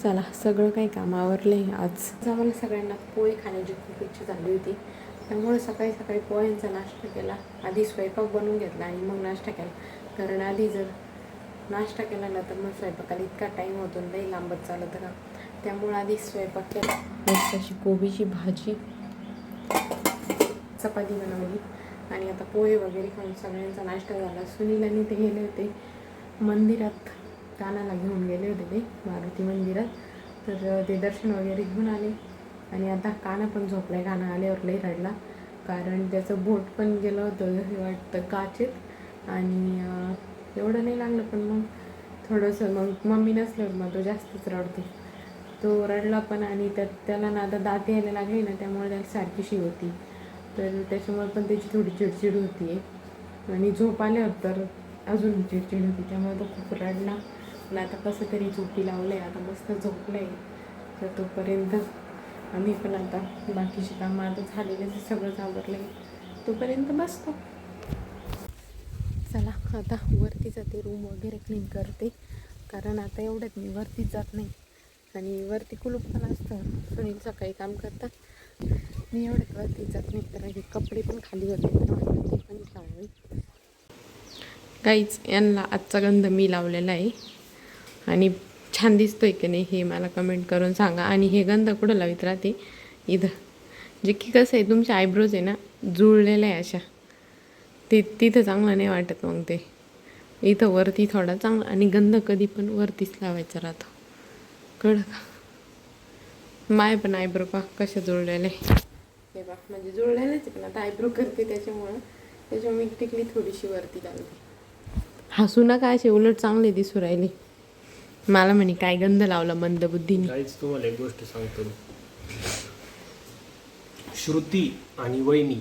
चला सगळं काही काम आवरलं आहे. आज आम्हाला सगळ्यांना पोहे खाण्याची खूप इच्छा झाली होती, त्यामुळे सकाळी सकाळी पोह्यांचा नाश्ता केला. आधी स्वयंपाक बनवून घेतला आणि मग नाश्ता केला, कारण आधी जर नाश्ता केला ना तर मग स्वयंपाकाला इतका टाईम होतो, नाही लांबत चालत का, त्यामुळे आधी स्वयंपाक केला. मस्त अशी कोबीची भाजी, चपाती बनवली आणि आता पोहे वगैरे खाऊन सगळ्यांचा नाश्ता झाला. सुनील आणि ते गेले होते मंदिरात, कानाला घेऊन गेले होते ते मारुती मंदिरात, तर ते दर्शन वगैरे घेऊन आले. आणि आता काना पण झोपला आहे. काना आल्यावर लई रडला, कारण त्याचं बोट पण गेलं होतं हे वाटतं काचेत, आणि एवढं नाही लागलं पण मग थोडंसं, मग मम्मी नसल्यावर मग तो जास्तच रडतो. तो रडला पण, आणि त्याला ना आता दात यायला लागली ना, त्यामुळे त्याला सारखी शी होती, तर त्याच्यामुळे पण त्याची थोडी चिडचिड होती आहे. आणि झोप आल्यावर तर अजून चिडचिड होती, त्यामुळे तो खूप रडला. पण आता कसं तरी झोपी लावलं आहे, आता मस्त झोपलं आहे. तर तोपर्यंत आम्ही पण आता बाकीची कामं आता झालेले सगळंच आवरलं आहे, तोपर्यंत बसतो. चला आता वरती जाते, रूम वगैरे क्लीन करते, कारण आता एवढ्यात मी वरतीच जात नाही आणि वरती कुलूप पण असतं. सुनील सकाळी काम करतात, मी एवढ्यात वरतीच जात नाही. तर हे कपडे पण खाली होते, ते पण लावले. काहीच यांना आजचा गंध मी लावलेला आहे आणि छान दिसतोय की नाही हे मला कमेंट करून सांगा. आणि हे गंध कुठं लावित राहते, इथं, जे की कसं आहे तुमच्या आयब्रोज आहे ना जुळलेलं आहे अशा, ते तिथं चांगलं नाही वाटत, मग ते इथं वरती थोडा चांगला. आणि गंध कधी पण वरतीच लावायचा राहतो, कळलं का. माय पण आयब्रो पा कशा जुळलेले हे बा, म्हणजे जुळलेलेच पण आता आयब्रो करते त्याच्यामुळे मी टिकली थोडीशी वरती घालते. हसू नका असे, उलट चांगले दिसू राहिले. मला म्हणे काय गंध लावला मंदबुद्धीने. काहीच तुम्हाला एक गोष्ट सांगतो, श्रुती आणि वहिनी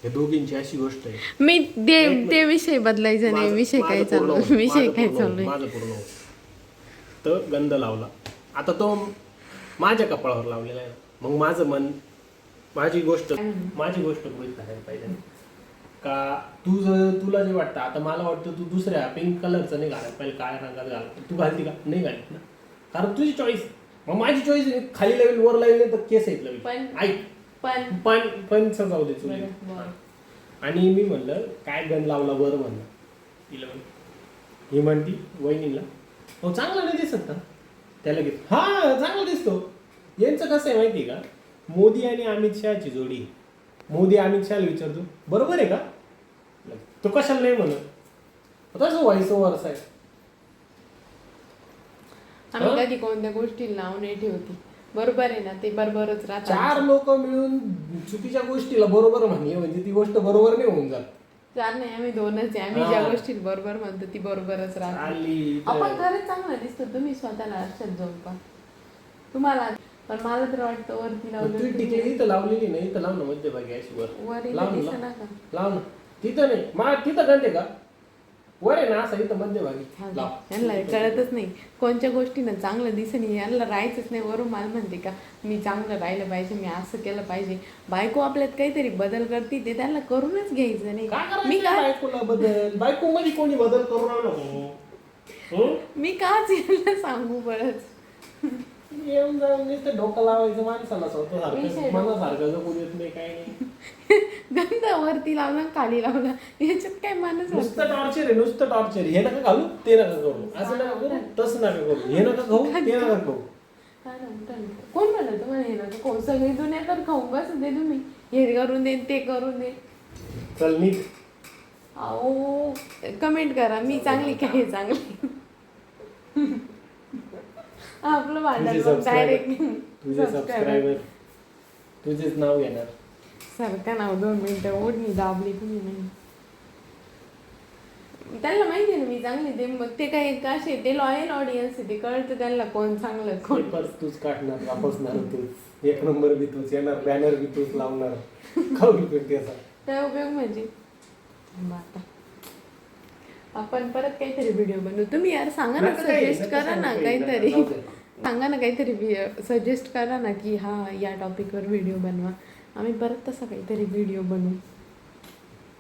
या दोघींची अशी गोष्ट आहे. मी ते विषय बदलायचा नाही, विषय काय चालू आहे. माझं पूर्ण तर गंध लावला, आता तो माझ्या कपाळावर लावलेला आहे, मग माझं मन, माझी गोष्ट गृहीत धरायला पाहिजे का. तुला जे वाटतं, आता मला वाटतं तू दुसऱ्या पिंक कलरचं नाही घालायला पाहिजे, काळ्या रंगात घाल, तू घालती का, नाही घालत ना, कारण तुझी चॉईस. मग माझी चॉईस खाली लावेल वर लावेल तर केस आहेत लावेल, ऐक पण जाऊ दे तुझी. आणि मी म्हणलं काय गंध लावला वर, म्हणलं तिला, ही म्हणती वहिनीला हो चांगला नाही दिसत का, त्याला घेत हा चांगला दिसतो. यांचं कसं आहे माहिती आहे का, मोदी आणि अमित शहाची जोडी. मोदी अमित शहाला विचारतो बरोबर आहे का, तो कशाला नाही म्हणत, तसं व्हायचं वरस आहे. आम्ही कधी कोणत्या गोष्टी नाव नाही ठेवती, बरोबर आहे ना, ते बरोबरच राहतात. 4 लोक मिळून चुकीच्या गोष्टीला बरोबर म्हणे, म्हणजे ती गोष्ट बरोबर नाही होऊन जात. 4 नाही, आम्ही 2च आहे. आम्ही ज्या गोष्टी बरोबर म्हणतो ती बरोबरच राहते. आपण खरंच चांगलं दिसतो, तुम्ही स्वतःला आरशात जाऊन पहा तुम्हाला. पण मला तर वाटतं वरती लावलं, इथं लावलेली नाही, इथं लाव ना मध्यभागी अशी वर लाव ना, तिथं नाही तिथं गंध का वर आहे ना, असं इथं मध्यभागी लाव. यांना कळतच नाही कोणत्या गोष्टीनं चांगलं दिसणे, यांना राहायचंच नाही. वरून मला म्हणते का मी चांगलं राहिलं पाहिजे, मी असं केलं पाहिजे. बायको आपल्यात काहीतरी बदल करते, ते त्यांना करूनच घ्यायचं नाही. मी काय बायकोला बदल, बायको मध्ये कोणी बदल करू नको, मी काच यांना सांगू बरंच. येऊन जाऊन नुसतं डोकं लावायचं माणसाला स्वतः मनासारखं जगू देत नाही, काय नाही. गंध वरती लावला खाली लावला, याच्यात काय माणूस. नुसतं टॉर्चर आहे, नुसतं टॉर्चर. हे नका घालू, ते नका करू, असं नका करू, तसं नका करू, हे नका खाऊ, ते नका खाऊ. कोण म्हणलं तुम्हाला हे नका खाऊ, सगळी दुनिया तर खाऊ बस दे, तुम्ही हे करून दे ते करून दे. चल नीट अहो कमेंट करा, मी चांगली काय चांगली. आपलं भांडण डायरेक्ट तुझे सबस्क्रायबर तुझेच नाव घेणार. सारखं नाव 2 मिनिटं ओढणी दाबली तुम्ही नाही. त्यांना माहिती आहे ना मी चांगली, ते मग ते काय असे ते लॉयल ऑडियन्स आहे, ते कळतं त्यांना कोण चांगलं कोण. तूच काढणार, वापसणार तूच, 1 नंबर बी तूच येणार, बॅनर बी तूच लावणार, खाऊ त्याचा काय उपयोग. म्हणजे आता आपण परत काहीतरी व्हिडिओ बनवू. तुम्ही यार सांगा ना, सजेस्ट करा ना काहीतरी, सांगा ना काहीतरी सजेस्ट करा ना की हा या टॉपिकवर व्हिडिओ बनवा, आम्ही परत तसा काहीतरी व्हिडिओ बनवू.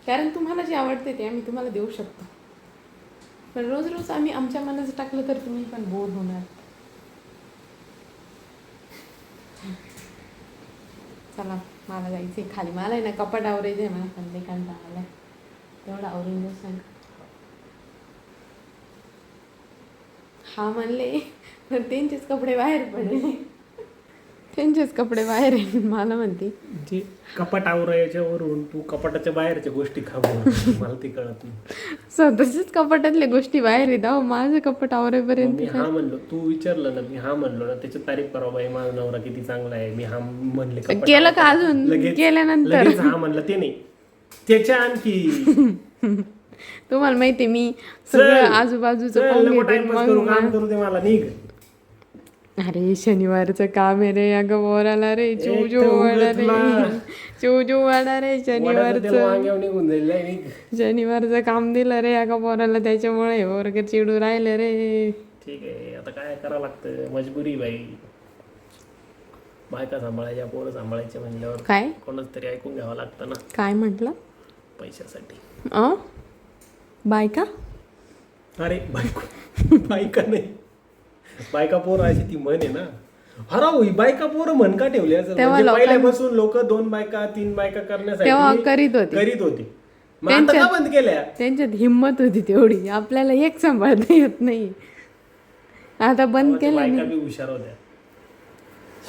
कारण तुम्हाला जे आवडते ते आम्ही तुम्हाला देऊ शकतो, पण रोज रोज आम्ही आमच्या मनाचं टाकलं तर तुम्ही पण बोर होणार. चला मला जायचंय खाली. मला आहे ना कपाट आवरायचं आहे. मला संध्याकाळचा आलाय तेवढं आवरून देऊ सांग. हा म्हणले तर त्यांचेच कपडे बाहेर पडले. त्यांचेच कपडे बाहेर आहे. मला म्हणते जे कपाट आवरायच्यावरून तू कपाटाच्या बाहेरच्या गोष्टी खाऊ मला ते कळत नाही. स्वतःच्याच कपाटातल्या गोष्टी बाहेर येत अहो. माझं कपाट मग आवरेपर्यंत मी हा म्हणलो, तू विचारलं ना, मी हा म्हणलो ना, त्याची तारीफ करा बाई माझा नवरा किती चांगला आहे. मी हा म्हणले कपाट केलं का अजून? लगेच केल्यानंतर लगेच हा म्हणलं ते नाही, त्याच्या आणखी तुम्हाला माहिती मी सगळं आजूबाजूचं पाहून घेते. टाइमपास करू, काम करू दे मला, निघ. अरे शनिवारचं काम आहे रे. अगं बोराला रे एक चिवजू तर वाडा उगाच रे तुला चिवजू वाडा रे. वड्याचं तेल शनिवारचं वांग्यावर निघून जाईल, लय निघ. शनिवारचं काम दिलं रे अगं बोराला. त्याच्यामुळे वर्ग चिडू राहिलं रे. ठीक आहे, आता काय करावं लागतं, मजबुरी बाई. बायका सांभाळायच्या, पोरं सांभाळायचे म्हणल्यावर काय कोणाच तरी ऐकून घ्यावं लागतं ना, काय म्हटलं? पैशासाठी. बायका अरे बायको बायका नाही, बायका पोरं अशी ती म्हण आहे ना. हराव, ही बायका पोरं म्हण का ठेवली असेल? तेव्हा म्हणजे लोकांनी- पहिल्यापासून लोक 2 बायका 3 बायका तेव्हा करण्यासाठी करीत होते. करीत होती. मग आता का बंद केल्या? त्यांच्यात हिंमत होती तेवढी. आपल्याला एक सांभाळता येत नाही. आता बंद केलं बायका बी हुशार होत्या,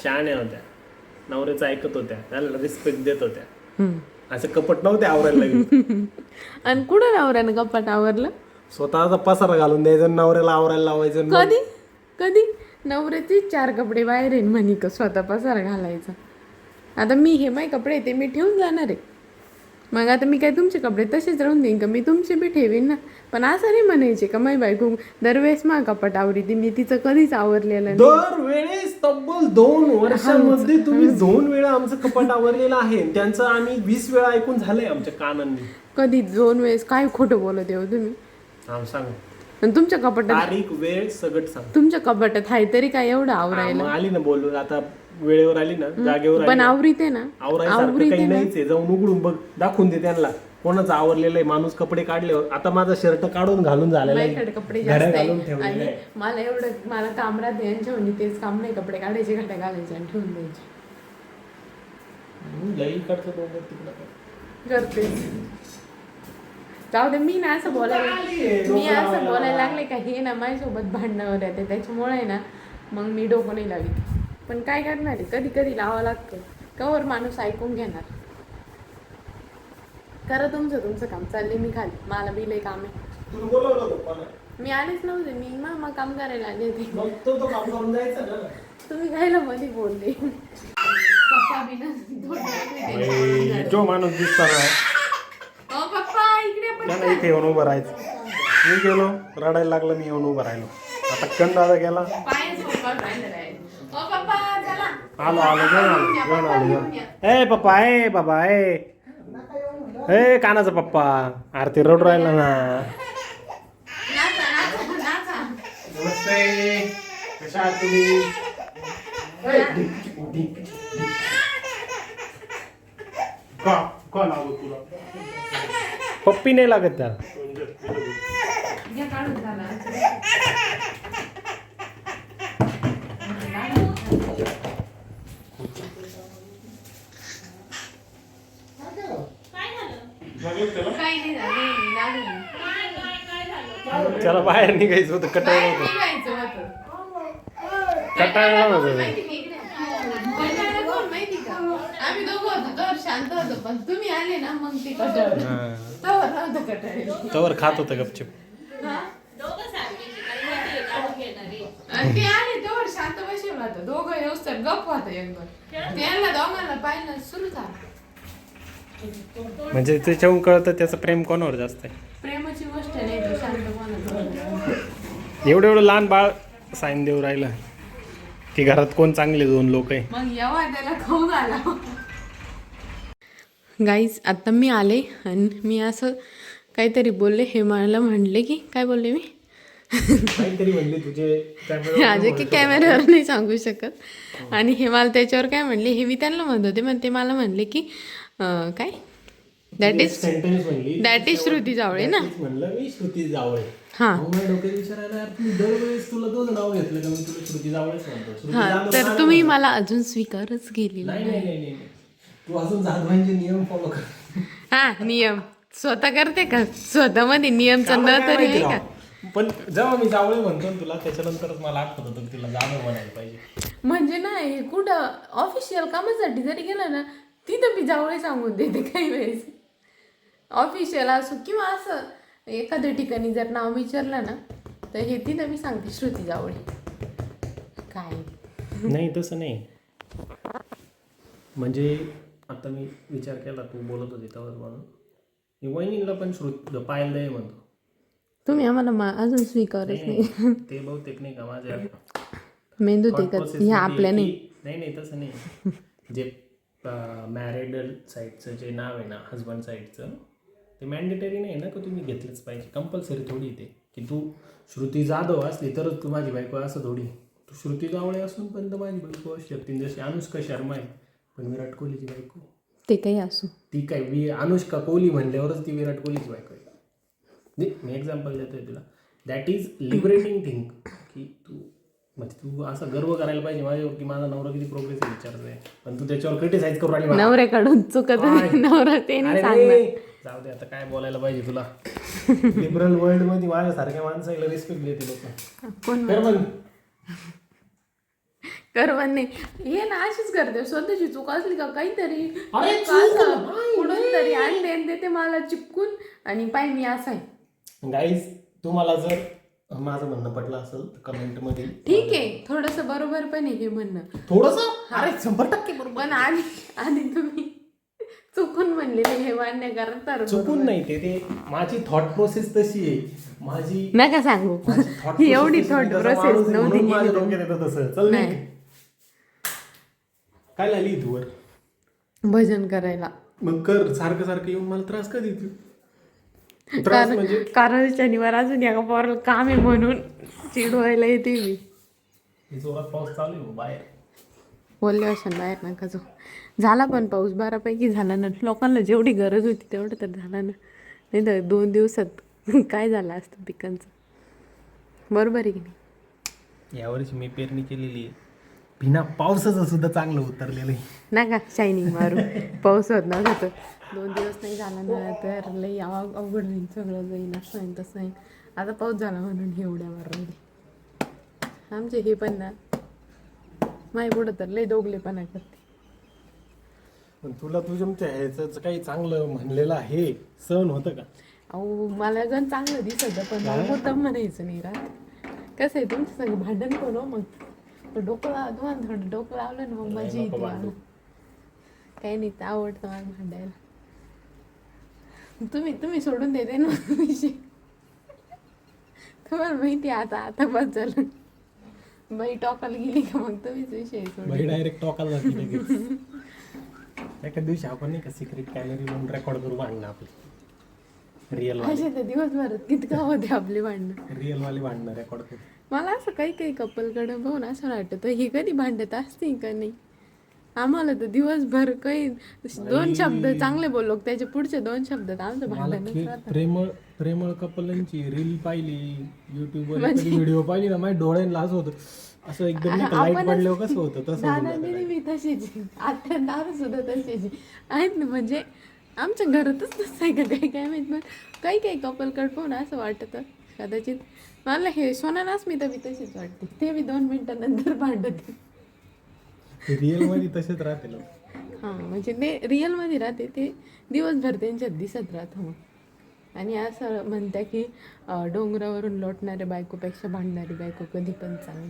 शहाण्या होत्या, नवऱ्याचं ऐकत होत्या, त्याला रिस्पेक्ट देत होत्या. असं कपट नव्हते आवरायला लागले. आणि कुठं नवऱ्यानं कपाट आवरलं? स्वतःचा पसारा घालून द्यायचा, नवऱ्याला आवरायला लावायचं. कधी कधी नवऱ्याचे 4 कपडे बाहेर येईन म्हणी का स्वतः पसारा घालायचा. आता मी हे माझे कपडे ते मी ठेवून जाणार आहे. मग आता मी काय तुमचे कपडे तसेच राहून देईन का? मी तुमचे बी ठेवीन ना. पण असं नाही म्हणायचे का माई बायको दरवेळेस मा कपाट आवडीते. मी तिचं कधीच आवरलेलं नाही. दरवेळेस तब्बल 2 वर्षांमध्ये तुम्ही 2 वेळा आमचं कपाट आवरलेलं आहे. त्यांचं आम्ही 20 वेळा ऐकून झालंय आमच्या कानांनी. कधी 2 वेळेस? काय खोटं बोलत आहे हो तुम्ही. सांग, आणि तुमच्या कपाटात तारीख वेळ सगळं सांग. तुमच्या कपाटात आहे तरी काय एवढं हा, आवरायला? मग आली ना बोलू, आता वेळेवर आली ना, जागेवर आली पण ना. आवरीते ना. आवरायसारखं काही नाहीच आहे. जाऊन उघडून बघ, दाखवून दे त्यांना कोणाचं आवरलेलं आहे. माणूस कपडे काढल्यावर आता माझा शर्ट काढून घालून झालेला माझ्याकडे आहे, कपडे घड्या जास्त घालून आहे. ठेवलेलं आणि आहे. मला एवढं मला काम राहते यांच्या म्हणजे तेच काम नाही. कपडे काढायचे, घड्या घालायचे आणि ठेवून द्यायचे. लई करतो दोघं तिकडं. करते. जाऊ दे. मी ना असं बोलायला लागले का हे ना माझ्यासोबत भांडणावर येते. त्याच्यामुळे ना मग मी डोकं नाही लावित. पण काय करणार आहे, कधी कधी लावावं लागतं. कवर माणूस ऐकून घेणार. करा तुमचं काम. चालले मी खाली. मला बी लय काम आहे. तुला बोलवलं होतं पप्पाला? मी आलेच नव्हते. मी मामा काम करायला आले होते. मग तो काम करून जायचं ना. तुम्ही खायला मध्ये बोलले. पप्पा बी ना जो माणूस दिसता ना पप्पा इकडे पण त्याला इथे येऊन उभं राहायचं. मी गेलो, रडायला लागलं, मी येऊन उभं राहिलो. आता कण दादा गेला, आलो. ए पप्पा, ए बाबा, ए कानाचा पप्पा. अरे ते रडू राहिला ना. नमस्ते, कशा आहात तुम्ही? का लावलं तुला? पप्पी नाही लागत त्याला. त्याला बाहेर निघायचं होतं, कटाळलं होतं. कटाळलं होतं. आम्ही दोघं होतो तर शांत होतो. पण तुम्ही आले ना मग ते कटाळलं. तवर खात होतं गपचिप. ते आले तेवढं शांत बसेल होतं. दोघं व्यवस्थित गप्प होतं एकदम. त्यांना दोघांना पाहिलं सुरू झालं. म्हणजे त्याच्याहून कळतं त्याचं प्रेम कोणावर जास्त आहे. प्रेमाची गोष्ट नाही. तो शांत कोणाचं. एवढं लहान बाळ साईन देऊ राहिलं की घरात कोण चांगले 2 लोक आहे. मग येवा त्याला खाऊ घाला. गाईज आता मी आले आणि मी असं काहीतरी बोलले. हे मला म्हणले की काय बोलले मी काहीतरी म्हणले तुझे आज की कॅमेऱ्यावर नाही सांगू शकत. आणि हे मला त्याच्यावर काय म्हणले हे मी त्यांना म्हणत होते. पण ते मला म्हणले की काय दॅट इज श्रुती जावळे ना. म्हणलं मी श्रुती जावळे. हां मग माझ्या डोक्यात विचारायला यार तुम्ही दरवेळेस तुला दोन नाव घेतलं का मी तुला श्रुती जावळेच म्हणतो श्रुती हां जाधव तर का तुम्ही नाही? मला अजून स्वीकारच केलेला नाही नाही नाही नाही तू अजून जाधवांचे नियम फॉलो कर हा नियम स्वतः करते का स्वतःमध्ये नियमचा न काय तरी माहिती आहे का राव. पण जेव्हा मी जावळे म्हणतो ना तुला त्याच्यानंतरच मला आठवत होतं की तुला जाधव म्हणायला पाहिजे. म्हणजे ना हे कुठं ऑफिशियल कामासाठी जरी गेलं ना तिथं मी जावळे सांगून देते काही वेळेस ऑफिशियल असो किंवा असं एखाद्या ठिकाणी जर नाव विचारलं ना तर हे तिथं मी सांगते श्रुती जावळे काय नाही तसं नाही म्हणजे आता मी विचार केला तू बोलत होती तेव्हा म्हणून मी वहिनीला पण पाहायला दे म्हणतो. तुम्ही आम्हाला अजून स्वीकारच नाही ते बहुतेक नाही का माझ्या मेंदू ते thought का process ह्या मध्ये आपल्या नाही नाही नाही तसं नाही जे मॅरिडल साईडचं जे नाव आहे ना हजबंड साईडचं ते मॅन्डेटरी नाही ना की तुम्ही घेतलंच पाहिजे कंपल्सरी थोडी ते की तू श्रुती जाधव असली तरच तू माझी बायको असं थोडी तू श्रुती जावळे असून पण तर माझी बायको असू शकते जशी अनुष्का शर्मा आहे पण विराट कोहलीची बायको ते काही असो ती काय अनुष्का कोहली म्हणल्यावरच ती विराट कोहलीची बायको आहे नाही मी एक्झाम्पल देतोय तुला दॅट इज लिबरेटिंग थिंग की तू म्हणजे तू असं गर्व करायला पाहिजे माझ्यावर की माझा नवरा किती प्रोग्रेसिव्ह विचारतोय पण तू त्याच्यावर क्रिटिसाइज करू राहिली मला. नवऱ्याकडून चुकत नवरा ते नाही अरे सांगणार नाही, जाऊ दे आता काय बोलायला पाहिजे तुला लिबरल वर्ल्ड मध्ये माझ्यासारख्या माणसाला रिस्पेक्ट देते लोक कोण कर पण करवण नाही हे ना अशीच करते स्वतःची चूक असली का काहीतरी अरे कुठून तरी आणते ते मला चिपकून आणि पाय मी असा आहे गाईज तुम्हाला जर माझं म्हणणं पटलं असेल तर कमेंट मध्ये ठीक आहे थोडस बरोबर पण आहे हे म्हणणं थोडस अरे 100% बरोबर पण आधी तुम्ही चुकून म्हणलेले हे मान्य करा तर चुकून नाही ते माझी थॉट प्रोसेस तशी आहे माझी नका सांगू एवढी थॉट प्रोसेस नव्हती माझ्या डोक्यात येतं तसं चल नाही. काय लागली तू वर भजन करायला मग कर सारखं सारखं येऊन मला त्रास का देते त्रास म्हणजे कारण शनिवार अजून एका पोराला काम आहे म्हणून चिडवायला येते मी जोरात पाऊस चालू आहे बाहेर बोलले अशान बाहेर नका जो झाला पण पाऊस बऱ्यापैकी झाला ना लोकांना जेवढी गरज होती तेवढं तर झालं ना नाही तर 2 दिवसात काय झालं असतं पिकांचं बरोबर आहे की नाही यावर्षी मी पेरणी केलेली आहे बिना पावसाचं सुद्धा चांगलं उतरलेलं आहे नका शायनिंग मारू पाऊस होत नव्हता तर 2 दिवस नाही झाला ना तर लई अवघड होईल सगळं जाईल असं आहे तसं आहे आता पाऊस झाला म्हणून हे उड्या मारले आमचे हे पण ना माही पुढं तर लई दोगलेपणा करते पण तुला तुझ्या ह्याचं काही चांगलं म्हणलेलं आहे सहन होतं का अहो मला गण चांगलं दिसत पण मला मुद्दाम म्हणायचं नाही राहत कसं आहे तुमचं सगळं भांडण करू मग तो तुम्हाला थोडं डोकं लावलं ना मग माझी येते मला काही नाही तर आवडतं मला भांडायला तुम्ही सोडून देते ना विषय तुम्हाला माहिती आता बस झालं बाई टॉकाला गेली का मग तुम्हीच विषय सोडून डायरेक्ट टॉकाला जाते लगेच एका दिवशी आपण नाही का सिक्रेट कॅमेरी लावून रेकॉर्ड करू भांडणं आपली असे तर दिवसभरात कितका होते आपले भांडणं रिअल वाले भांडणं रेकॉर्ड करू मला असं काही कपलकडे बघून असं वाटतं ही कधी भांडत असते का नाही आम्हाला तर दिवसभर काही 2 शब्द चांगले बोललो त्याच्या पुढचे 2 शब्दात आमचं भांडणच राहतं प्रेमळ कपलांची रील पाहिली युट्यूबवर व्हिडिओ पाहिली ना माझ्या डोळ्यांना असं होतं असं एकदम लाईट पडल्यावर कसं होतं तसं दादागिरी मी तशीच आता दादा सुद्धा तशीच आहेत ना म्हणजे आमच्या घरातच तसं आहे का काय माहित पण काही कपलकडे पाहून असं वाटतं कदाचित मला हे सोनानाच मी तशीच वाटते ते मी 2 मिनिटानंतर भांडते रिअल मध्ये तसेच राहते हां म्हणजे ते रिअलमध्ये राहते ते दिवसभर त्यांच्यात दिसत राहतं मग आणि असं म्हणत्या की डोंगरावरून लोटणाऱ्या बायकोपेक्षा भांडणारी बायको कधी पण चांगली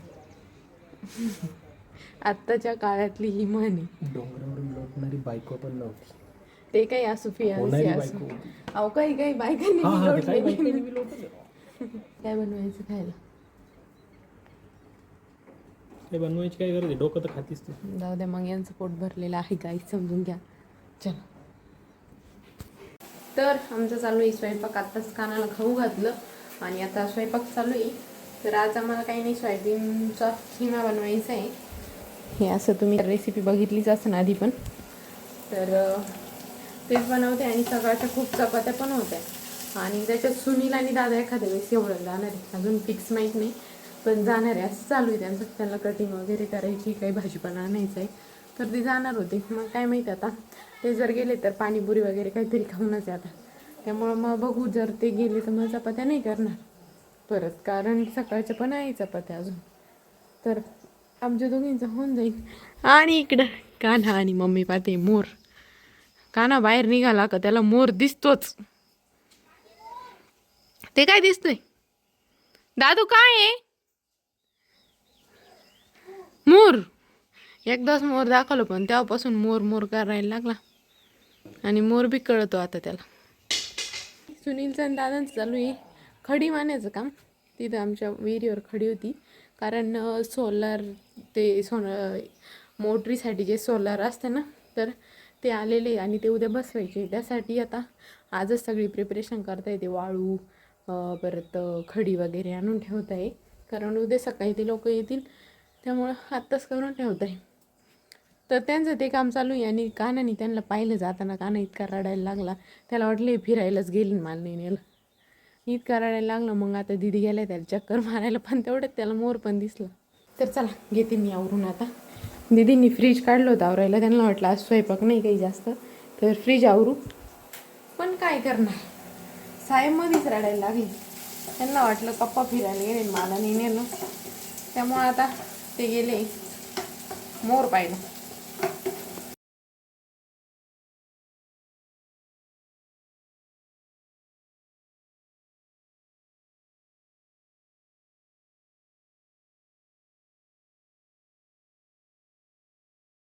आत्ताच्या काळातली ही म्हण आहे डोंगरावरून लोटणारी बायको पण नव्हती ते काही असू फियांसी असू अहो काही बायकांनी काय बनवायचं खायला ते बनवायची काय गरज आहे डोकं तर खातीस तू जाऊ द्या मग यांचं पोट भरलेलं आहे काही समजून घ्या चला तर आमचं चालू आहे स्वयंपाक आत्ताच कानाला खाऊ घातलं आणि आता स्वयंपाक चालू आहे तर आज आम्हाला काही नाही सोयाबीनचा खिमा बनवायचा आहे हे असं तुम्ही रेसिपी बघितलीच असं आधी पण तर तेच बनवते आणि सकाळच्या खूप चपात्या पण होत्या आणि त्याच्यात सुनील आणि दादा एखाद्या वेळेस एवढं जाणार आहे, अजून फिक्स माहीत नाही, पण जाणार आहे असं चालू आहे त्यांचं. त्यांना कटिंग वगैरे करायची, काही भाजीपाला आणायचं आहे, तर ते जाणार होते. मग काय माहिती आता ते जर गेले तर पाणीपुरी वगैरे काहीतरी खाऊनच आहे आता. त्यामुळं मग बघू, जर ते गेले तर मग चपात्या नाही करणार परत, कारण सकाळच्या पण आहे चपात्या अजून, तर आमच्या दोघींचं होऊन जाईल. आणि इकडं कान्हा आणि मम्मी पाहते मोर. कान्हा बाहेर निघाला का त्याला मोर दिसतोच. ते काय दिसतंय दादू, काय आहे? मोर. एकदाच मोर दाखवलं पण तेव्हापासून मोर मोर करायला लागला, आणि मोर बी कळतो आता त्याला. सुनीलचं आणि दादांचं चालू आहे खडी मारण्याचं काम. तिथं आमच्या विहिरीवर खडी होती, कारण सोलार मोटरीसाठी जे सोलार असते ना, तर ते आलेले आणि ते उद्या बसवायचे. त्यासाठी आता आजच सगळी प्रिपरेशन करता येते. वाळू परत खडी वगैरे आणून ठेवत आहे, कारण उद्या सकाळी ते लोक येतील, त्यामुळं आत्ताच करून ठेवत आहे. तर त्यांचं ते काम चालू आहे. आणि कानाने त्यांना पाहिलं जाताना, काना इतका रडायला लागला, त्याला वाटलं फिरायलाच गेली मला नाही नेलं, इतका रडायला लागला. मग आता दिदी गेल्या त्याला चक्कर मारायला, पण तेवढ्यात त्याला मोर पण दिसला. तर चला घेते मी आवरून आता. दीदींनी फ्रीज काढलं होतं आवरायला, त्यांना वाटलं आज स्वयंपाक नाही काही जास्त, तर फ्रीज आवरू. पण काय करणार, साहेबमध्येच रडायला लागली. त्यांना वाटलं पप्पा फिरायला गेले मला नाही नेलं, त्यामुळं आता ते गेले मोर पाहिलं.